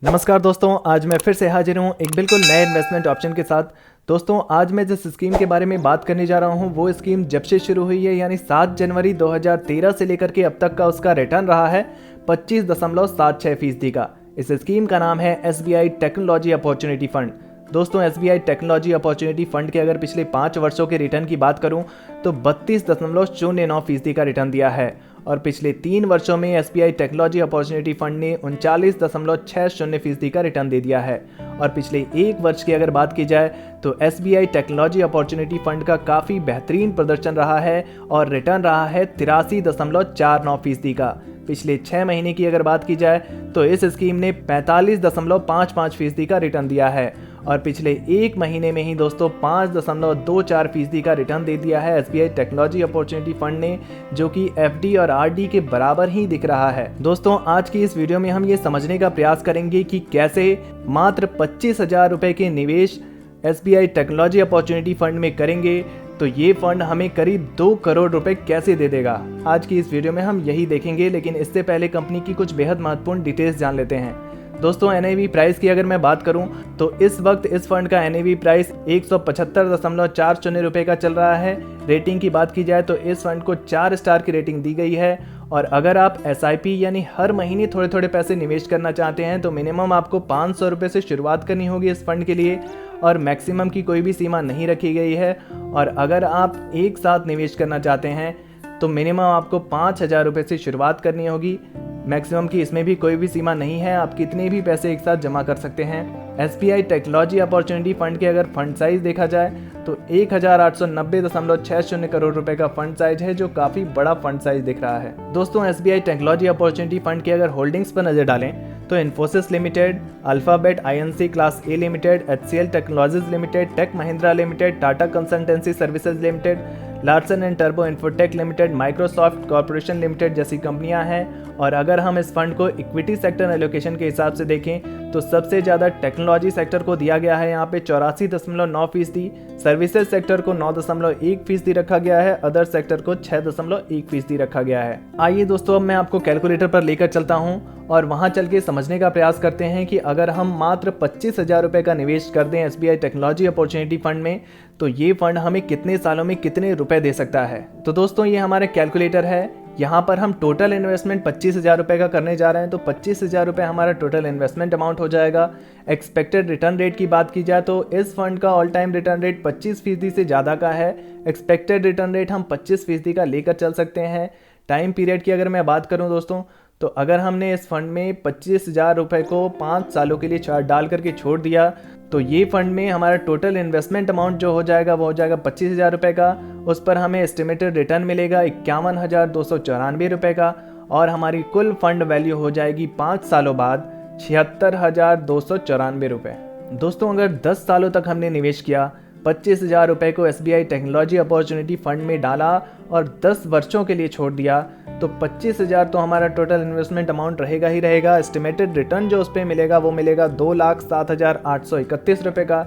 नमस्कार दोस्तों, आज मैं फिर से हाजिर हूँ एक बिल्कुल नए इन्वेस्टमेंट ऑप्शन के साथ। दोस्तों, आज मैं जिस स्कीम के बारे में बात करने जा रहा हूँ वो स्कीम जब से शुरू हुई है यानी 7 जनवरी 2013 से लेकर के अब तक का उसका रिटर्न रहा है 25.76% का। इस स्कीम का नाम है SBI टेक्नोलॉजी अपॉर्चुनिटी फंड। दोस्तों, SBI टेक्नोलॉजी अपॉर्चुनिटी फंड के अगर पिछले 5 वर्षों के रिटर्न की बात करूं तो 32.09% का रिटर्न दिया है और पिछले 3 वर्षों में SBI टेक्नोलॉजी अपॉर्चुनिटी फंड ने 39.60% का रिटर्न दे दिया है। और पिछले 1 वर्ष की अगर बात की जाए तो SBI टेक्नोलॉजी अपॉर्चुनिटी फंड का काफ़ी बेहतरीन प्रदर्शन रहा है और रिटर्न रहा है 83.49% का। पिछले 6 महीने की अगर बात की जाए तो इस स्कीम ने 45.55% का रिटर्न दिया है और पिछले 1 महीने में ही दोस्तों 5.24% का रिटर्न दे दिया है SBI टेक्नोलॉजी अपॉर्चुनिटी फंड ने, जो कि FD और RD के बराबर ही दिख रहा है। दोस्तों, आज की इस वीडियो में हम ये समझने का प्रयास करेंगे कि कैसे मात्र 25,000 रुपए के निवेश SBI टेक्नोलॉजी अपॉर्चुनिटी फंड में करेंगे तो ये फंड हमें करीब 2 करोड़ रुपए कैसे दे देगा। आज की इस वीडियो में हम यही देखेंगे, लेकिन इससे पहले कंपनी की कुछ बेहद महत्वपूर्ण डिटेल्स जान लेते हैं। दोस्तों, NAV प्राइस की अगर मैं बात करूं तो इस वक्त इस फंड का NAV प्राइस 175.40 रुपए का चल रहा है। रेटिंग की बात की जाए तो इस फंड को 4 स्टार की रेटिंग दी गई है और अगर आप SIP यानी हर महीने थोड़े थोड़े पैसे निवेश करना चाहते हैं तो मिनिमम आपको 500 रुपये से शुरुआत करनी होगी इस फंड के लिए और मैक्सिमम की कोई भी सीमा नहीं रखी गई है। और अगर आप एक साथ निवेश करना चाहते हैं तो मिनिमम आपको 5,000 रुपये से शुरुआत करनी होगी। मैक्सिमम की इसमें भी कोई भी सीमा नहीं है, आप कितने भी पैसे एक साथ जमा कर सकते हैं। SBI टेक्नोलॉजी अपॉर्चुनिटी फंड के अगर फंड साइज देखा जाए तो 1890.60 करोड़ रुपए का फंड साइज है, जो काफ़ी बड़ा फंड साइज दिख रहा है। दोस्तों, SBI टेक्नोलॉजी अपॉर्चुनिटी फंड के अगर होल्डिंग्स पर नजर डालें तो Infosys limited, Alphabet INC class A limited, HCL technologies limited, Tech Mahindra limited, Tata Consultancy Services limited, Larsen and टर्बो Infotech limited, Microsoft corporation limited जैसी कंपनियां हैं। और अगर हम इस फंड को इक्विटी सेक्टर एलोकेशन के हिसाब से देखें तो सबसे ज़्यादा टेक्नोलॉजी सेक्टर को दिया गया है यहाँ पे 84.9%, सर्विसेज सेक्टर को 9.1% रखा गया है, अदर सेक्टर को 6.1% रखा गया है। आइए दोस्तों, अब मैं आपको कैलकुलेटर पर लेकर चलता हूँ और वहाँ चल के समझने का प्रयास करते हैं कि अगर हम मात्र 25,000 रुपये का निवेश कर दें SBI टेक्नोलॉजी अपॉर्चुनिटी फंड में तो ये फंड हमें कितने सालों में कितने रुपए दे सकता है। तो दोस्तों, ये हमारा कैलकुलेटर है। यहाँ पर हम टोटल इन्वेस्टमेंट 25,000 रुपये का करने जा रहे हैं तो 25,000 रुपये हमारा टोटल इन्वेस्टमेंट अमाउंट हो जाएगा। एक्सपेक्टेड रिटर्न रेट की बात की जाए तो इस फंड का ऑल टाइम रिटर्न रेट 25% से ज़्यादा का है। एक्सपेक्टेड रिटर्न रेट हम 25% का लेकर चल सकते हैं। टाइम पीरियड की अगर मैं बात करूँ दोस्तों तो अगर हमने इस फंड में 25,000 रुपये को 5 सालों के लिए डाल करके छोड़ दिया तो ये फंड में हमारा टोटल इन्वेस्टमेंट अमाउंट जो हो जाएगा वो हो जाएगा 25,000 रुपये का। उस पर हमें एस्टिमेटेड रिटर्न मिलेगा 51,294 रुपये का और हमारी कुल फंड वैल्यू हो जाएगी 5 सालों बाद 76,294 रुपये। दोस्तों, अगर 10 सालों तक हमने निवेश किया, 25,000 रुपये को SBI टेक्नोलॉजी अपॉर्चुनिटी फंड में डाला और 10 वर्षों के लिए छोड़ दिया तो 25,000 तो हमारा टोटल इन्वेस्टमेंट अमाउंट रहेगा ही रहेगा। एस्टिमेटेड रिटर्न जो उस पर मिलेगा वो मिलेगा 2,07,831 रुपये का।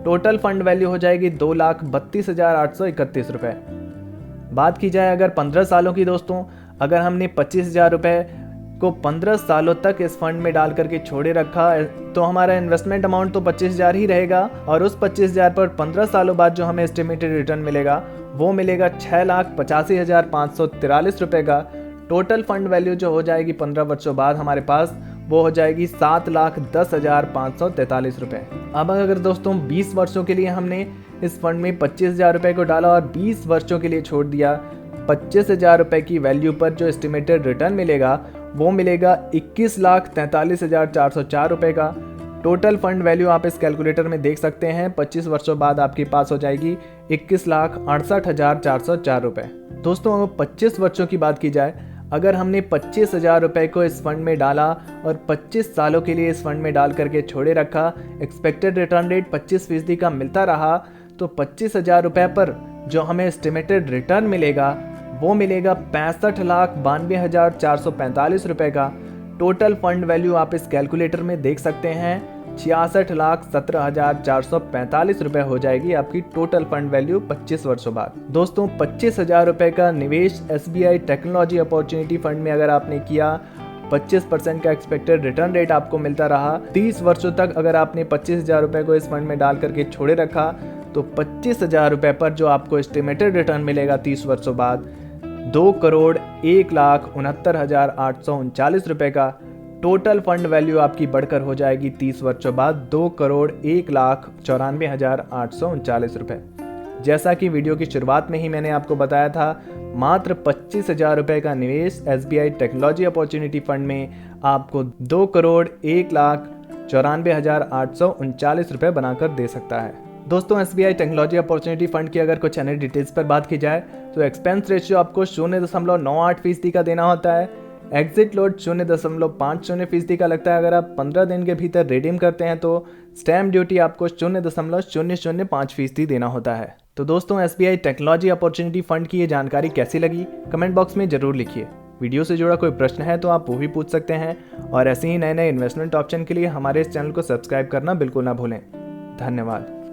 टोटल फंड वैल्यू हो जाएगी 2,32,831 रुपये। बात की जाए अगर 15 सालों की दोस्तों, अगर हमने 25,000 रुपये को 15 सालों तक इस फंड में डाल करके छोड़े रखा तो हमारा इन्वेस्टमेंट अमाउंट तो 25,000 ही रहेगा और उस 25,000 पर 15 सालों बाद जो हमें एस्टिमेटेड रिटर्न मिलेगा वो मिलेगा 6,85,543 रुपये का। टोटल फंड वैल्यू जो हो जाएगी 15 वर्षों बाद हमारे पास वो हो जाएगी 7,10,543 रुपये। अब अगर दोस्तों 20 वर्षों के लिए हमने इस फंड में 25,000 रुपये को डाला और 20 वर्षों के लिए छोड़ दिया, 25,000 रुपये की वैल्यू पर जो एस्टिमेटेड रिटर्न मिलेगा वो मिलेगा 21,43,404 रुपये का। टोटल फंड वैल्यू आप इस कैलकुलेटर में देख सकते हैं 25 वर्षों बाद आपके पास हो जाएगी 21,68,404 रुपये। दोस्तों, अगर 25 वर्षों की बात की जाए, अगर हमने 25,000 रुपये को इस फंड में डाला और 25 सालों के लिए इस फंड में डाल करके छोड़े रखा, एक्सपेक्टेड रिटर्न रेट 25% का मिलता रहा तो 25,000 रुपये पर जो हमें एस्टिमेटेड रिटर्न मिलेगा वो मिलेगा 65,92,445 रुपये का। टोटल फंड वैल्यू आप इस कैलकुलेटर में देख सकते हैं 66,17,445 रुपये हो जाएगी आपकी टोटल फंड वैल्यू 25 वर्षों बाद। दोस्तों, 25,000 रुपये का निवेश SBI टेक्नोलॉजी अपॉर्चुनिटी फंड में अगर आपने किया 25% का एक्सपेक्टेड रिटर्न रेट आपको मिलता रहा। 30 वर्षों तक अगर आपने 25,000 रुपये को इस फंड में डाल करके छोड़े रखा तो 25,000 रुपये पर जो आपको एस्टिमेटेड रिटर्न मिलेगा 30 वर्षों बाद 2,01,69,839 रुपये का टोटल फंड वैल्यू आपकी बढ़कर हो जाएगी 30 वर्षों बाद 2,01,94,839 रुपये। जैसा कि वीडियो की शुरुआत में ही मैंने आपको बताया था, मात्र 25,000 रुपये का निवेश SBI टेक्नोलॉजी अपॉर्चुनिटी फंड में आपको 2,01,94,839 रुपये बनाकर दे सकता है। दोस्तों, SBI टेक्नोलॉजी अपॉर्चुनिटी फंड की अगर कुछ अन्य डिटेल्स पर बात की जाए तो एक्सपेंस रेशियो आपको 0.98% का देना होता है। एग्जिट लोड 0.50% का लगता है। अगर आप 15 दिन के भीतर रिडीम करते हैं तो स्टैम्प ड्यूटी आपको 0.005% देना होता है। तो दोस्तों, SBI टेक्नोलॉजी अपॉर्चुनिटी फंड की ये जानकारी कैसी लगी कमेंट बॉक्स में जरूर लिखिए। वीडियो से जुड़ा कोई प्रश्न है तो आप वो भी पूछ सकते हैं और ऐसे ही नए नए इन्वेस्टमेंट ऑप्शन के लिए हमारे इस चैनल को सब्सक्राइब करना बिल्कुल ना भूलें। धन्यवाद।